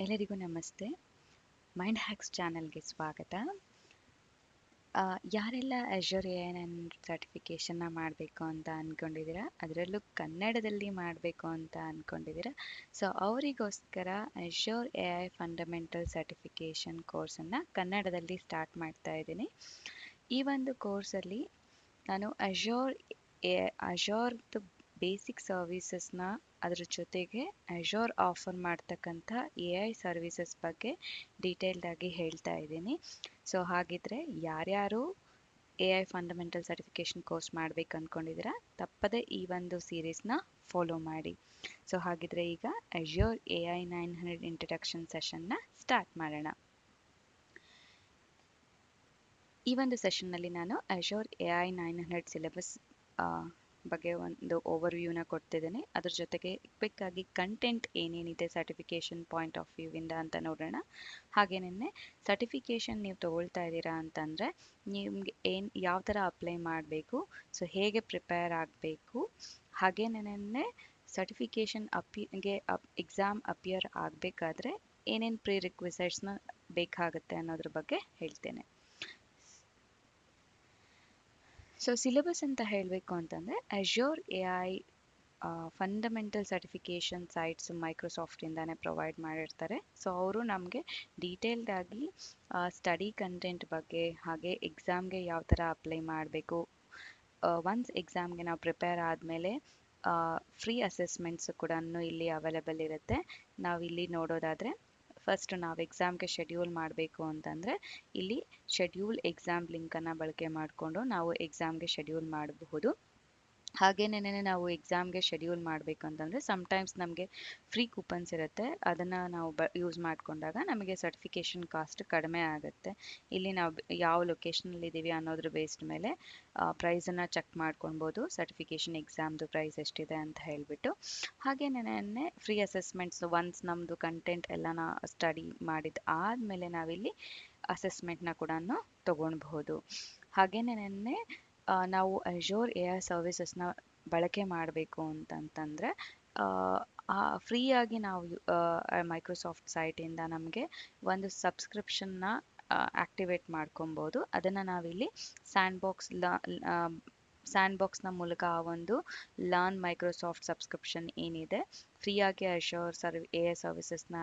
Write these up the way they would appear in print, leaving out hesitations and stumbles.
ಎಲ್ಲರಿಗೂ ನಮಸ್ತೆ. Mind hacks ಚಾನೆಲ್ಗೆ ಸ್ವಾಗತ. ಯಾರೆಲ್ಲ ಅಝೂರ್ ಎ9 ಸರ್ಟಿಫಿಕೇಷನ್ನ ಮಾಡಬೇಕು ಅಂತ ಅಂದ್ಕೊಂಡಿದ್ದೀರಾ, ಅದರಲ್ಲೂ ಕನ್ನಡದಲ್ಲಿ ಮಾಡಬೇಕು ಅಂತ ಅಂದ್ಕೊಂಡಿದ್ದೀರಾ, ಸೊ ಅವರಿಗೋಸ್ಕರ ಅಝೂರ್ ಎ ಐ ಫಂಡಮೆಂಟಲ್ ಸರ್ಟಿಫಿಕೇಷನ್ ಕೋರ್ಸನ್ನು ಕನ್ನಡದಲ್ಲಿ ಸ್ಟಾರ್ಟ್ ಮಾಡ್ತಾ ಇದ್ದೀನಿ. ಈ ಒಂದು ಕೋರ್ಸಲ್ಲಿ ನಾನು ಅಝೂರ್ದು ಬೇಸಿಕ್ ಸರ್ವಿಸಸ್ನ, ಅದ್ರ ಜೊತೆಗೆ ಅಝೂರ್ ಆಫರ್ ಮಾಡ್ತಕ್ಕಂಥ ಎ ಐ ಸರ್ವಿಸಸ್ ಬಗ್ಗೆ ಡೀಟೇಲ್ಡ್ ಆಗಿ ಹೇಳ್ತಾ ಇದ್ದೀನಿ. ಸೊ ಹಾಗಿದ್ರೆ ಯಾರ್ಯಾರು A I fundamental certification course ಮಾಡ್ಬೇಕು ಅಂದ್ಕೊಂಡಿದ್ದೀರಾ, ತಪ್ಪದೆ ಈ ಒಂದು ಸೀರೀಸ್ನ ಫಾಲೋ ಮಾಡಿ. ಸೊ ಹಾಗಿದ್ರೆ ಈಗ ಅಝೂರ್ ಎ ಐ 900 ಇಂಟ್ರಡಕ್ಷನ್ ಸೆಷನ್ನ ಸ್ಟಾರ್ಟ್ ಮಾಡೋಣ. ಈ ಒಂದು ಸೆಷನ್ನಲ್ಲಿ ನಾನು ಅಝೂರ್ ಎ ಐ 900 ಸಿಲೆಬಸ್ ಬಗ್ಗೆ ಒಂದು ಓವರ್ವ್ಯೂನ ಕೊಡ್ತಿದ್ದೇನೆ. ಅದ್ರ ಜೊತೆಗೆ ಕ್ವಿಕ್ ಆಗಿ ಕಂಟೆಂಟ್ ಏನೇನಿದೆ ಸರ್ಟಿಫಿಕೇಷನ್ ಪಾಯಿಂಟ್ ಆಫ್ ವ್ಯೂವಿಂದ ಅಂತ ನೋಡೋಣ. ಹಾಗೇನೇ ಸರ್ಟಿಫಿಕೇಷನ್ ನೀವು ತಗೊಳ್ತಾ ಇದ್ದೀರಾ ಅಂತಂದರೆ ನಿಮ್ಗೆ ಯಾವ ಥರ ಅಪ್ಲೈ ಮಾಡಬೇಕು, ಸೊ ಹೇಗೆ ಪ್ರಿಪೇರ್ ಆಗಬೇಕು, ಹಾಗೇನೇ ಸರ್ಟಿಫಿಕೇಷನ್ ಎಕ್ಸಾಮ್ ಅಪಿಯರ್ ಆಗಬೇಕಾದ್ರೆ ಏನೇನು ಪ್ರೀ ರಿಕ್ವಿಸೈಟ್ಸ್ನ ಬೇಕಾಗುತ್ತೆ ಅನ್ನೋದ್ರ ಬಗ್ಗೆ ಹೇಳ್ತೇನೆ. ಸೊ ಸಿಲೆಬಸ್ ಅಂತ ಹೇಳಬೇಕು ಅಂತಂದರೆ Azure A I fundamental certification sites ಮೈಕ್ರೋಸಾಫ್ಟಿಂದಾನೇ ಪ್ರೊವೈಡ್ ಮಾಡಿರ್ತಾರೆ. ಸೊ ಅವರು ನಮಗೆ ಡೀಟೇಲ್ಡ್ ಆಗಿ ಸ್ಟಡಿ ಕಂಟೆಂಟ್ ಬಗ್ಗೆ, ಹಾಗೆ ಎಕ್ಸಾಮ್ಗೆ ಯಾವ ಥರ ಅಪ್ಲೈ ಮಾಡಬೇಕು, ಒನ್ಸ್ ಎಕ್ಸಾಮ್ಗೆ ನಾವು ಪ್ರಿಪೇರ್ ಆದಮೇಲೆ ಫ್ರೀ ಅಸೆಸ್ಮೆಂಟ್ಸ್ ಕೂಡ ಇಲ್ಲಿ ಅವೈಲೇಬಲ್ ಇರುತ್ತೆ. ನಾವು ಇಲ್ಲಿ ನೋಡೋದಾದರೆ ಫಸ್ಟ್ ನಾವು ಎಕ್ಸಾಮ್ಗೆ ಶೆಡ್ಯೂಲ್ ಮಾಡಬೇಕು ಅಂತಂದರೆ ಇಲ್ಲಿ ಶೆಡ್ಯೂಲ್ ಎಕ್ಸಾಮ್ ಲಿಂಕನ್ನು ಬಳಕೆ ಮಾಡಿಕೊಂಡು ನಾವು ಎಕ್ಸಾಮ್ಗೆ ಶೆಡ್ಯೂಲ್ ಮಾಡಬಹುದು. ಹಾಗೇನೇ ನಾವು ಎಕ್ಸಾಮ್ಗೆ ಶೆಡ್ಯೂಲ್ ಮಾಡಬೇಕು ಅಂತಂದರೆ ಸಮ್ಟೈಮ್ಸ್ ನಮಗೆ ಫ್ರೀ ಕೂಪನ್ಸ್ ಇರುತ್ತೆ, ಅದನ್ನು ನಾವು ಯೂಸ್ ಮಾಡಿಕೊಂಡಾಗ ನಮಗೆ ಸರ್ಟಿಫಿಕೇಷನ್ ಕಾಸ್ಟ್ ಕಡಿಮೆ ಆಗುತ್ತೆ. ಇಲ್ಲಿ ನಾವು ಯಾವ ಲೊಕೇಶನಲ್ಲಿ ಇದ್ದೀವಿ ಅನ್ನೋದ್ರ ಬೇಸ್ಡ್ ಮೇಲೆ ಪ್ರೈಸನ್ನು ಚೆಕ್ ಮಾಡ್ಕೊಳ್ಬೋದು, ಸರ್ಟಿಫಿಕೇಷನ್ ಎಕ್ಸಾಮ್ದು ಪ್ರೈಸ್ ಎಷ್ಟಿದೆ ಅಂತ ಹೇಳಿಬಿಟ್ಟು. ಹಾಗೇನೇ ಫ್ರೀ ಅಸೆಸ್ಮೆಂಟ್ಸ್ ಒನ್ಸ್ ನಮ್ಮದು ಕಂಟೆಂಟ್ ಎಲ್ಲನ ಸ್ಟಡಿ ಮಾಡಿದ ಆದಮೇಲೆ ನಾವಿಲ್ಲಿ ಅಸೆಸ್ಮೆಂಟ್ನ ಕೂಡ ತೊಗೊಳ್ಬಹುದು. ಹಾಗೇನೇ ನಾವು ಅಝೂರ್ ಎ ಐ ಸರ್ವಿಸಸ್ನ ಬಳಕೆ ಮಾಡಬೇಕು ಅಂತಂತಂದರೆ ಫ್ರೀಯಾಗಿ ನಾವು ಮೈಕ್ರೋಸಾಫ್ಟ್ ಸೈಟಿಂದ ನಮಗೆ ಒಂದು ಸಬ್ಸ್ಕ್ರಿಪ್ಷನ್ನ ಆ್ಯಕ್ಟಿವೇಟ್ ಮಾಡ್ಕೊಬೋದು. ಅದನ್ನು ನಾವಿಲ್ಲಿ ಸ್ಯಾಂಡ್ಬಾಕ್ಸ್ನ ಮೂಲಕ ಆ ಒಂದು ಲರ್ನ್ ಮೈಕ್ರೋಸಾಫ್ಟ್ ಸಬ್ಸ್ಕ್ರಿಪ್ಷನ್ ಏನಿದೆ, ಫ್ರೀಯಾಗಿ ಅಝೂರ್ ಎ ಐ ಸರ್ವಿಸಸ್ನ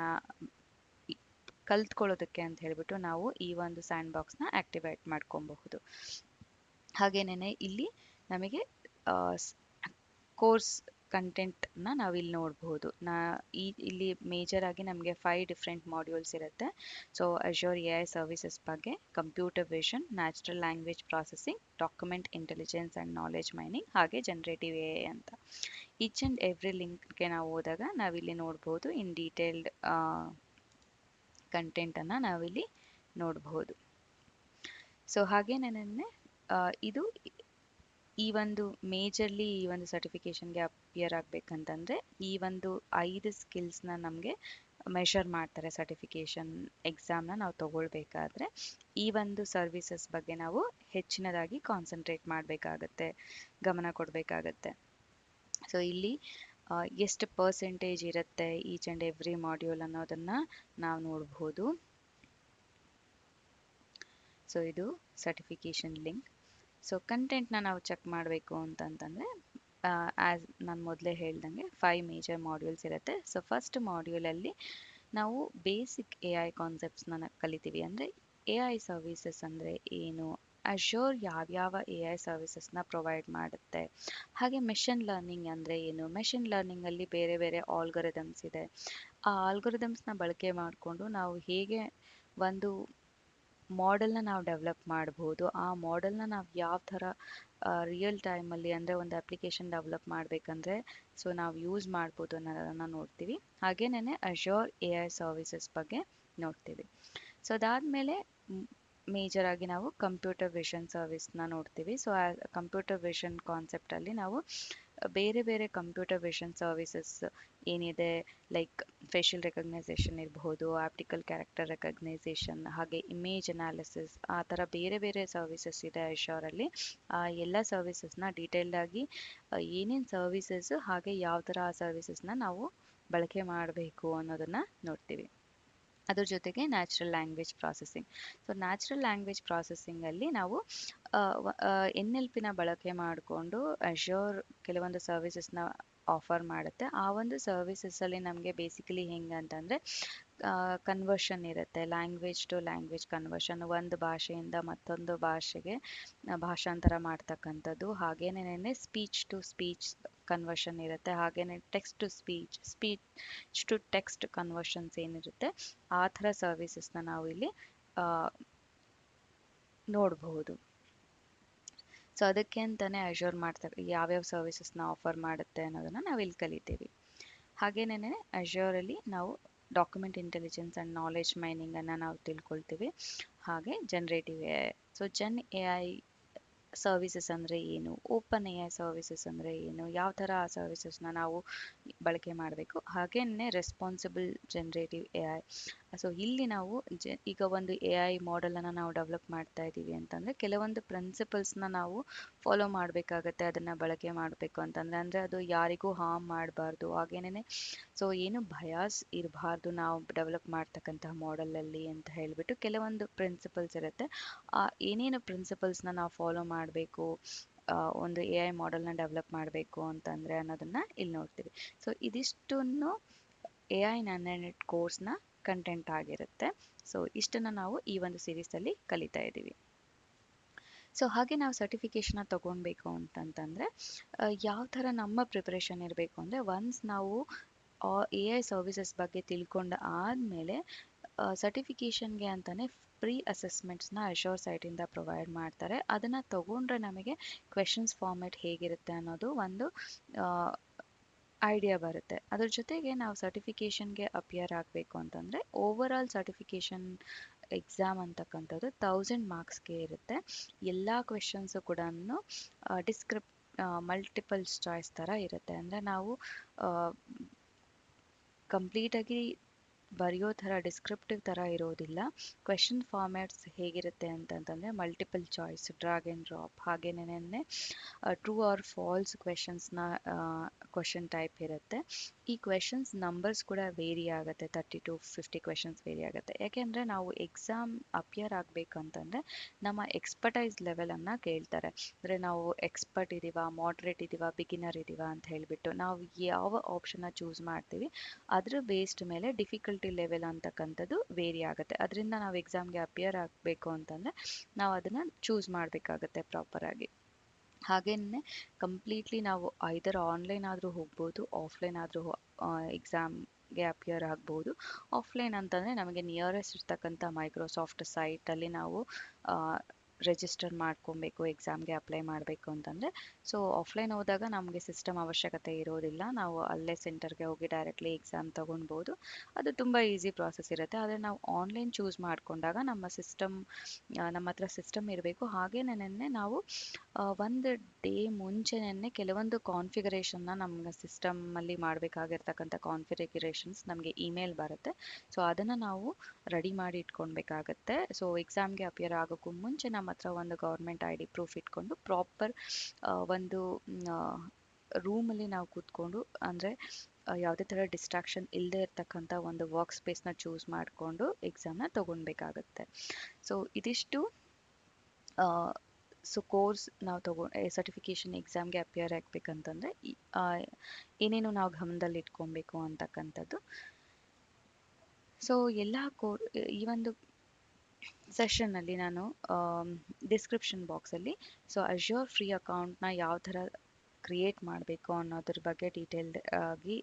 ಕಲ್ತ್ಕೊಳ್ಳೋದಕ್ಕೆ ಅಂತ ಹೇಳಿಬಿಟ್ಟು ನಾವು ಈ ಒಂದು ಸ್ಯಾಂಡ್ಬಾಕ್ಸ್ನ ಆ್ಯಕ್ಟಿವೇಟ್ ಮಾಡ್ಕೊಬಹುದು. ಹಾಗೇನೇ ಇಲ್ಲಿ ನಮಗೆ ಕೋರ್ಸ್ ಕಂಟೆಂಟ್ನ ನಾವಿಲ್ಲಿ ನೋಡಬಹುದು. ಇಲ್ಲಿ ಮೇಜರ್ ಆಗಿ ನಮಗೆ 5 ಡಿಫ್ರೆಂಟ್ ಮಾಡ್ಯೂಲ್ಸ್ ಇರುತ್ತೆ. ಸೊ ಅಝೂರ್ ಎ ಐ ಸರ್ವಿಸಸ್ ಬಗ್ಗೆ, computer vision, natural language processing, document intelligence and knowledge mining, ಹಾಗೆ ಜನರೇಟಿವ್ ಎ ಐ ಅಂತ ಈಚ್ ಆ್ಯಂಡ್ ಎವ್ರಿ ಲಿಂಕ್ಗೆ ನಾವು ಹೋದಾಗ ನಾವಿಲ್ಲಿ ನೋಡ್ಬೋದು. ಇನ್ ಡೀಟೇಲ್ಡ್ ಕಂಟೆಂಟನ್ನು ನಾವಿಲ್ಲಿ ನೋಡಬಹುದು. ಸೊ ಹಾಗೇನೇ ಇದು ಈ ಒಂದು ಮೇಜರ್ಲಿ ಈ ಒಂದು ಸರ್ಟಿಫಿಕೇಷನ್ಗೆ ಅಪಿಯರ್ ಆಗಬೇಕಂತಂದರೆ ಈ ಒಂದು 5 ಸ್ಕಿಲ್ಸ್ನ ನಮಗೆ ಮೆಷರ್ ಮಾಡ್ತಾರೆ. ಸರ್ಟಿಫಿಕೇಷನ್ ಎಕ್ಸಾಮ್ನ ನಾವು ತಗೊಳ್ಬೇಕಾದ್ರೆ ಈ ಒಂದು ಸರ್ವಿಸಸ್ ಬಗ್ಗೆ ನಾವು ಹೆಚ್ಚಿನದಾಗಿ ಕಾನ್ಸಂಟ್ರೇಟ್ ಮಾಡಬೇಕಾಗತ್ತೆ, ಗಮನ ಕೊಡಬೇಕಾಗತ್ತೆ. ಸೊ ಇಲ್ಲಿ ಎಷ್ಟು ಪರ್ಸೆಂಟೇಜ್ ಇರುತ್ತೆ ಈಚ್ ಆ್ಯಂಡ್ ಎವ್ರಿ ಮಾಡ್ಯೂಲ್ ಅನ್ನೋದನ್ನು ನಾವು ನೋಡ್ಬೋದು. ಸೊ ಇದು ಸರ್ಟಿಫಿಕೇಷನ್ ಲಿಂಕ್. ಸೊ ಕಂಟೆಂಟ್ನ ನಾವು ಚೆಕ್ ಮಾಡಬೇಕು ಅಂತಂತಂದರೆ ಆ್ಯಸ್ ನಾನು ಮೊದಲೇ ಹೇಳ್ದಂಗೆ 5 ಮೇಜರ್ ಮಾಡ್ಯೂಲ್ಸ್ ಇರುತ್ತೆ. ಸೊ ಫಸ್ಟ್ ಮಾಡ್ಯೂಲಲ್ಲಿ ನಾವು ಬೇಸಿಕ್ ಎ ಐ ಕಾನ್ಸೆಪ್ಟ್ಸ್ನ ಕಲಿತೀವಿ. ಅಂದರೆ ಎ ಐ ಸರ್ವಿಸಸ್ ಅಂದರೆ ಏನು, ಅಝೂರ್ ಯಾವ್ಯಾವ ಎ ಐ ಸರ್ವಿಸಸ್ನ ಪ್ರೊವೈಡ್ ಮಾಡುತ್ತೆ, ಹಾಗೆ ಮೆಷಿನ್ ಲರ್ನಿಂಗ್ ಅಂದರೆ ಏನು, ಮೆಷಿನ್ ಲರ್ನಿಂಗಲ್ಲಿ ಬೇರೆ ಬೇರೆ ಆಲ್ಗೊರಿದಮ್ಸ್ ಇದೆ, ಆ ಆಲ್ಗೊರಿದಮ್ಸ್ನ ಬಳಕೆ ಮಾಡಿಕೊಂಡು ನಾವು ಹೇಗೆ ಒಂದು ಮಾಡೆಲ್ನ ನಾವು ಡೆವಲಪ್ ಮಾಡ್ಬೋದು, ಆ ಮಾಡೆಲ್ನ ನಾವು ಯಾವ ಥರ ರಿಯಲ್ ಟೈಮಲ್ಲಿ ಅಂದರೆ ಒಂದು ಅಪ್ಲಿಕೇಶನ್ ಡೆವಲಪ್ ಮಾಡಬೇಕಂದ್ರೆ ಸೊ ನಾವು ಯೂಸ್ ಮಾಡ್ಬೋದು ಅನ್ನೋದನ್ನು ನೋಡ್ತೀವಿ. ಹಾಗೇನೇ ಅಝೂರ್ ಎ ಐ ಸರ್ವಿಸಸ್ ಬಗ್ಗೆ ನೋಡ್ತೀವಿ. ಸೊ ಅದಾದಮೇಲೆ ಮೇಜರ್ ಆಗಿ ನಾವು ಕಂಪ್ಯೂಟರ್ ವಿಷನ್ ಸರ್ವಿಸ್ನ ನೋಡ್ತೀವಿ. ಸೊ ಆ ಕಂಪ್ಯೂಟರ್ ವಿಷನ್ ಕಾನ್ಸೆಪ್ಟಲ್ಲಿ ನಾವು ಬೇರೆ ಬೇರೆ ಕಂಪ್ಯೂಟರ್ ವಿಷನ್ ಸರ್ವಿಸಸ್ ಏನಿದೆ, ಲೈಕ್ ಫೇಶಿಯಲ್ ರೆಕಗ್ನೈಸೇಷನ್ ಇರಬಹುದು, ಆಪ್ಟಿಕಲ್ ಕ್ಯಾರೆಕ್ಟರ್ ರೆಕಗ್ನೈಸೇಷನ್, ಹಾಗೆ ಇಮೇಜ್ ಅನಾಲಿಸಿಸ್, ಆ ಥರ ಬೇರೆ ಬೇರೆ ಸರ್ವಿಸಸ್ ಇದೆ ಅಝೂರಲ್ಲಿ. ಆ ಎಲ್ಲ ಸರ್ವಿಸಸ್ನ ಡೀಟೇಲ್ಡ್ ಆಗಿ ಏನೇನು ಸರ್ವಿಸಸ್ ಹಾಗೆ ಯಾವ ಥರ ಆ ಸರ್ವಿಸಸ್ನ ನಾವು ಬಳಕೆ ಮಾಡಬೇಕು ಅನ್ನೋದನ್ನು ನೋಡ್ತೀವಿ. ಅದ್ರ ಜೊತೆಗೆ natural language processing. So natural language ಪ್ರಾಸೆಸಿಂಗಲ್ಲಿ ನಾವು NLPನ ಬಳಕೆ ಮಾಡಿಕೊಂಡು ಅಶ್ಯೂರ್ ಕೆಲವೊಂದು ಸರ್ವಿಸಸ್ನ ಆಫರ್ ಮಾಡುತ್ತೆ. ಆ ಒಂದು ಸರ್ವಿಸಸ್ಸಲ್ಲಿ ನಮಗೆ ಬೇಸಿಕಲಿ ಹೆಂಗೆ ಅಂತಂದರೆ ಕನ್ವರ್ಷನ್ ಇರುತ್ತೆ, ಲ್ಯಾಂಗ್ವೇಜ್ ಟು ಲ್ಯಾಂಗ್ವೇಜ್ ಕನ್ವರ್ಷನ್, ಒಂದು ಭಾಷೆಯಿಂದ ಮತ್ತೊಂದು ಭಾಷೆಗೆ ಭಾಷಾಂತರ ಮಾಡ್ತಕ್ಕಂಥದ್ದು. ಹಾಗೇನೇ ಸ್ಪೀಚ್ ಟು ಸ್ಪೀಚ್ ಕನ್ವರ್ಷನ್ ಇರುತ್ತೆ, ಹಾಗೇನೆ text to speech, speech to text conversions ಏನಿರುತ್ತೆ ಆ ಥರ ಸರ್ವಿಸಸ್ನ ನಾವು ಇಲ್ಲಿ ನೋಡಬಹುದು. ಸೊ ಅದಕ್ಕೆ ಅಂತಾನೆ ಅಶ್ಯೂರ್ ಯಾವ್ಯಾವ ಸರ್ವಿಸಸ್ನ ಆಫರ್ ಮಾಡುತ್ತೆ ಅನ್ನೋದನ್ನ ನಾವು ಇಲ್ಲಿ ಕಲಿತೀವಿ. ಹಾಗೇನೇ ಅಶ್ಯೂರಲ್ಲಿ ನಾವು ಡಾಕ್ಯುಮೆಂಟ್ ಇಂಟೆಲಿಜೆನ್ಸ್ ಆ್ಯಂಡ್ ನಾಲೆಜ್ ಮೈನಿಂಗನ್ನು ನಾವು ತಿಳ್ಕೊಳ್ತೀವಿ. ಹಾಗೆ generative AI. So AI services ಅಂದರೆ ಏನು, ಓಪನ್ AI ಸರ್ವಿಸಸ್ ಅಂದರೆ ಏನು, ಯಾವ ಥರ ಆ ಸರ್ವಿಸಸ್ನ ನಾವು ಬಳಕೆ ಮಾಡಬೇಕು, ಹಾಗೇನೆ ರೆಸ್ಪಾನ್ಸಿಬಲ್ ಜನರೇಟಿವ್ AI. ಸೊ ಇಲ್ಲಿ ನಾವು ಈಗ ಒಂದು AI ಮಾಡೆಲನ್ನು ನಾವು ಡೆವಲಪ್ ಮಾಡ್ತಾ ಇದ್ದೀವಿ ಅಂತಂದರೆ ಕೆಲವೊಂದು ಪ್ರಿನ್ಸಿಪಲ್ಸ್ನ ನಾವು ಫಾಲೋ ಮಾಡಬೇಕಾಗತ್ತೆ ಅದನ್ನು ಬಳಕೆ ಮಾಡಬೇಕು ಅಂತಂದರೆ. ಅಂದರೆ ಅದು ಯಾರಿಗೂ ಹಾರ್ಮ್ ಮಾಡಬಾರ್ದು, ಹಾಗೇನೆ ಸೊ ಏನು ಭಯಾಸ್ ಇರಬಾರ್ದು ನಾವು ಡೆವಲಪ್ ಮಾಡ್ತಕ್ಕಂತಹ ಮಾಡೆಲಲ್ಲಿ ಅಂತ ಹೇಳಿಬಿಟ್ಟು ಕೆಲವೊಂದು ಪ್ರಿನ್ಸಿಪಲ್ಸ್ ಇರುತ್ತೆ. ಏನೇನು ಪ್ರಿನ್ಸಿಪಲ್ಸ್ನ ನಾವು ಫಾಲೋ ಮಾಡಬೇಕು ಒಂದು AI ಮಾಡೆಲ್ನ ಡೆವಲಪ್ ಮಾಡಬೇಕು ಅಂತಂದರೆ ಅನ್ನೋದನ್ನು ಇಲ್ಲಿ ನೋಡ್ತೀವಿ. ಸೊ ಇದಿಷ್ಟನ್ನು AI ನಾನೆಟ್ ಕೋರ್ಸ್ನ ಕಂಟೆಂಟ್ ಆಗಿರುತ್ತೆ. ಸೊ ಇಷ್ಟನ್ನು ನಾವು ಈ ಒಂದು ಸೀರೀಸಲ್ಲಿ ಕಲಿತಾ ಇದ್ದೀವಿ. ಸೊ ಹಾಗೆ ನಾವು ಸರ್ಟಿಫಿಕೇಷನ್ನ ತೊಗೊಳ್ಬೇಕು ಅಂತಂತಂದರೆ ಯಾವ ಥರ ನಮ್ಮ ಪ್ರಿಪ್ರೇಷನ್ ಇರಬೇಕು ಅಂದರೆ, ಒನ್ಸ್ ನಾವು AI ಸರ್ವಿಸಸ್ ಬಗ್ಗೆ ತಿಳ್ಕೊಂಡು ಆದಮೇಲೆ ಸರ್ಟಿಫಿಕೇಷನ್ಗೆ ಅಂತಲೇ ಪ್ರೀ ಅಸೆಸ್ಮೆಂಟ್ಸ್ನ ಅಶ್ಯೂರ್ ಸೈಟಿಂದ ಪ್ರೊವೈಡ್ ಮಾಡ್ತಾರೆ. ಅದನ್ನು ತೊಗೊಂಡ್ರೆ ನಮಗೆ ಕ್ವೆಶನ್ಸ್ ಫಾರ್ಮೆಟ್ ಹೇಗಿರುತ್ತೆ ಅನ್ನೋದು ಒಂದು ಐಡಿಯಾ ಬರುತ್ತೆ. ಅದ್ರ ಜೊತೆಗೆ ನಾವು ಸರ್ಟಿಫಿಕೇಷನ್ಗೆ ಅಪಿಯರ್ ಆಗಬೇಕು ಅಂತಂದರೆ ಓವರ್ ಆಲ್ ಸರ್ಟಿಫಿಕೇಷನ್ ಎಕ್ಸಾಮ್ ಅಂತಕ್ಕಂಥದ್ದು 1000 ಮಾರ್ಕ್ಸ್ಗೆ ಇರುತ್ತೆ. ಎಲ್ಲ ಕ್ವೆಶನ್ಸು ಕೂಡ ಮಲ್ಟಿಪಲ್ಸ್ ಚಾಯ್ಸ್ ಥರ ಇರುತ್ತೆ. ಅಂದರೆ ನಾವು ಕಂಪ್ಲೀಟಾಗಿ ಬರೆಯೋ ಥರ ಡಿಸ್ಕ್ರಿಪ್ಟಿವ್ ಥರ ಇರೋದಿಲ್ಲ. ಕ್ವೆಶನ್ ಫಾರ್ಮ್ಯಾಟ್ಸ್ ಹೇಗಿರುತ್ತೆ ಅಂತಂತಂದರೆ multiple choice, drag and drop, ಹಾಗೇನೇ true or false question type ಇರುತ್ತೆ. ಈ ಕ್ವೆಶನ್ಸ್ ನಂಬರ್ಸ್ ಕೂಡ ವೇರಿ ಆಗುತ್ತೆ, 30 to 50 ಕ್ವೆಶನ್ಸ್ ವೇರಿ ಆಗುತ್ತೆ. ಯಾಕೆಂದರೆ ನಾವು ಎಕ್ಸಾಮ್ ಅಪಿಯರ್ ಆಗಬೇಕು ಅಂತಂದರೆ ನಮ್ಮ ಎಕ್ಸ್ಪರ್ಟೈಸ್ ಲೆವೆಲನ್ನು ಕೇಳ್ತಾರೆ. ಅಂದರೆ ನಾವು ಎಕ್ಸ್ಪರ್ಟ್ ಇದ್ದೀವಾ, ಮಾಡ್ರೇಟ್ ಇದ್ದೀವಾ, ಬಿಗಿನರ್ ಇದ್ದೀವಾ ಅಂತ ಹೇಳಿಬಿಟ್ಟು ನಾವು ಯಾವ ಆಪ್ಷನ್ನ ಚೂಸ್ ಮಾಡ್ತೀವಿ ಅದ್ರ ಬೇಸ್ಡ್ ಮೇಲೆ ಡಿಫಿಕಲ್ಟಿ ಲೆವೆಲ್ ಅಂತಕ್ಕಂಥದ್ದು ವೇರಿ ಆಗುತ್ತೆ. ಅದರಿಂದ ನಾವು ಎಕ್ಸಾಮ್ಗೆ ಅಪಿಯರ್ ಆಗಬೇಕು ಅಂತಂದರೆ ನಾವು ಅದನ್ನು ಚೂಸ್ ಮಾಡಬೇಕಾಗತ್ತೆ ಪ್ರಾಪರಾಗಿ. ಹಾಗೇನೆ ಕಂಪ್ಲೀಟ್ಲಿ ನಾವು ಐದರ್ ಆನ್ಲೈನ್ ಆದರೂ ಹೋಗ್ಬೋದು, ಆಫ್ಲೈನ್ ಆದರೂ ಎಕ್ಸಾಮ್ಗೆ ಅಪಿಯರ್ ಆಗ್ಬೋದು. ಆಫ್ಲೈನ್ ಅಂತಂದರೆ ನಮಗೆ ನಿಯರೆಸ್ಟ್ ಇರ್ತಕ್ಕಂಥ ಮೈಕ್ರೋಸಾಫ್ಟ್ ಸೈಟಲ್ಲಿ ನಾವು ರಿಜಿಸ್ಟರ್ ಮಾಡ್ಕೊಬೇಕು ಎಕ್ಸಾಮ್ಗೆ ಅಪ್ಲೈ ಮಾಡಬೇಕು ಅಂತಂದರೆ. ಸೊ ಆಫ್ಲೈನ್ ಹೋದಾಗ ನಮಗೆ ಸಿಸ್ಟಮ್ ಅವಶ್ಯಕತೆ ಇರೋದಿಲ್ಲ, ನಾವು ಅಲ್ಲೇ ಸೆಂಟರ್ಗೆ ಹೋಗಿ ಡೈರೆಕ್ಟ್ಲಿ ಎಕ್ಸಾಮ್ ತೊಗೊಳ್ಬೋದು. ಅದು ತುಂಬ ಈಸಿ ಪ್ರಾಸೆಸ್ ಇರುತ್ತೆ. ಆದರೆ ನಾವು ಆನ್ಲೈನ್ ಚೂಸ್ ಮಾಡಿಕೊಂಡಾಗ ನಮ್ಮ ಹತ್ರ ಸಿಸ್ಟಮ್ ಇರಬೇಕು. ಹಾಗೇನೇ ನಾವು ಒಂದು ಡೇ ಮುಂಚೆನೇ ಕೆಲವೊಂದು ಕಾನ್ಫಿಗರೇಷನ್ನ ನಮ್ಮ ಸಿಸ್ಟಮಲ್ಲಿ ಮಾಡಬೇಕಾಗಿರ್ತಕ್ಕಂಥ ಕಾನ್ಫಿಗರೇಷನ್ಸ್ ನಮಗೆ ಇಮೇಲ್ ಬರುತ್ತೆ. ಸೊ ಅದನ್ನು ನಾವು ರೆಡಿ ಮಾಡಿ ಇಟ್ಕೊಳ್ಬೇಕಾಗತ್ತೆ. ಸೊ ಎಕ್ಸಾಮ್ಗೆ ಅಪಿಯರ್ ಆಗೋಕ್ಕೂ ಮುಂಚೆ ನಮ್ಮ ಹತ್ರ ಒಂದು ಗೌರ್ಮೆಂಟ್ ID ಪ್ರೂಫ್ ಇಟ್ಕೊಂಡು ಪ್ರಾಪರ್ ಒಂದು ರೂಮಲ್ಲಿ ನಾವು ಕೂತ್ಕೊಂಡು, ಅಂದರೆ ಯಾವುದೇ ಥರ ಡಿಸ್ಟ್ರಾಕ್ಷನ್ ಇಲ್ಲದೆ ಇರ್ತಕ್ಕಂಥ ಒಂದು ವರ್ಕ್ ಸ್ಪೇಸ್ನ ಚೂಸ್ ಮಾಡಿಕೊಂಡು ಎಕ್ಸಾಮ್ನ ತೊಗೊಳ್ಬೇಕಾಗತ್ತೆ. ಸೊ ಇದಿಷ್ಟು ಕೋರ್ಸ್ ನಾವು ಸರ್ಟಿಫಿಕೇಷನ್ ಎಕ್ಸಾಮ್ಗೆ ಅಪಿಯರ್ ಆಗಬೇಕಂತಂದರೆ ಏನೇನು ನಾವು ಗಮನದಲ್ಲಿ ಇಟ್ಕೊಬೇಕು ಅಂತಕ್ಕಂಥದ್ದು. ಸೊ ಎಲ್ಲ ಈ ಒಂದು ಸೆಷನ್ನಲ್ಲಿ ನಾನು ಡಿಸ್ಕ್ರಿಪ್ಷನ್ ಬಾಕ್ಸಲ್ಲಿ ಅಶ್ಯೂರ್ ಫ್ರೀ ಅಕೌಂಟ್ನ ಯಾವ ಥರ ಕ್ರಿಯೇಟ್ ಮಾಡಬೇಕು ಅನ್ನೋದ್ರ ಬಗ್ಗೆ ಡೀಟೇಲ್ಡ್ ಆಗಿ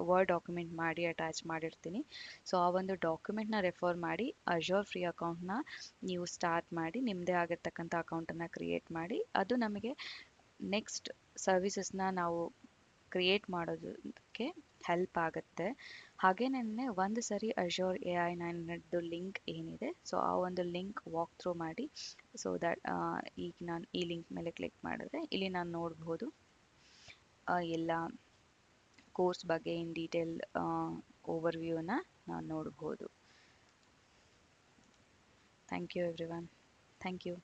ವರ್ಡ್ ಡಾಕ್ಯುಮೆಂಟ್ ಮಾಡಿ ಅಟ್ಯಾಚ್ ಮಾಡಿರ್ತೀನಿ. ಸೊ ಆ ಒಂದು ಡಾಕ್ಯುಮೆಂಟ್ನ ರೆಫರ್ ಮಾಡಿ ಅಶ್ಯೂರ್ ಫ್ರೀ ಅಕೌಂಟ್ನ ನೀವು ಸ್ಟಾರ್ಟ್ ಮಾಡಿ ನಿಮ್ಮದೇ ಆಗಿರ್ತಕ್ಕಂಥ ಅಕೌಂಟನ್ನು ಕ್ರಿಯೇಟ್ ಮಾಡಿ, ಅದು ನಮಗೆ ನೆಕ್ಸ್ಟ್ ಸರ್ವಿಸಸ್ನ ನಾವು ಕ್ರಿಯೇಟ್ ಮಾಡೋದಕ್ಕೆ ಹೆಲ್ಪ್ ಆಗುತ್ತೆ. ಹಾಗೇನೇ ಒಂದು ಸರಿ ಅಶ್ಯೂರ್ AI 900 ಲಿಂಕ್ ಏನಿದೆ, ಸೊ ಆ ಒಂದು ಲಿಂಕ್ ವಾಕ್ ಥ್ರೂ ಮಾಡಿ. ಸೊ ದಟ್ ಈಗ ನಾನು ಈ ಲಿಂಕ್ ಮೇಲೆ ಕ್ಲಿಕ್ ಮಾಡಿದ್ರೆ ಇಲ್ಲಿ ನಾನು ನೋಡ್ಬೋದು ಎಲ್ಲ ಕೋರ್ಸ್ ಬಗ್ಗೆ ಇನ್ ಡೀಟೇಲ್ ಓವರ್ವ್ಯೂನ ನಾನು ನೋಡ್ಬೋದು. Thank you everyone. Thank you.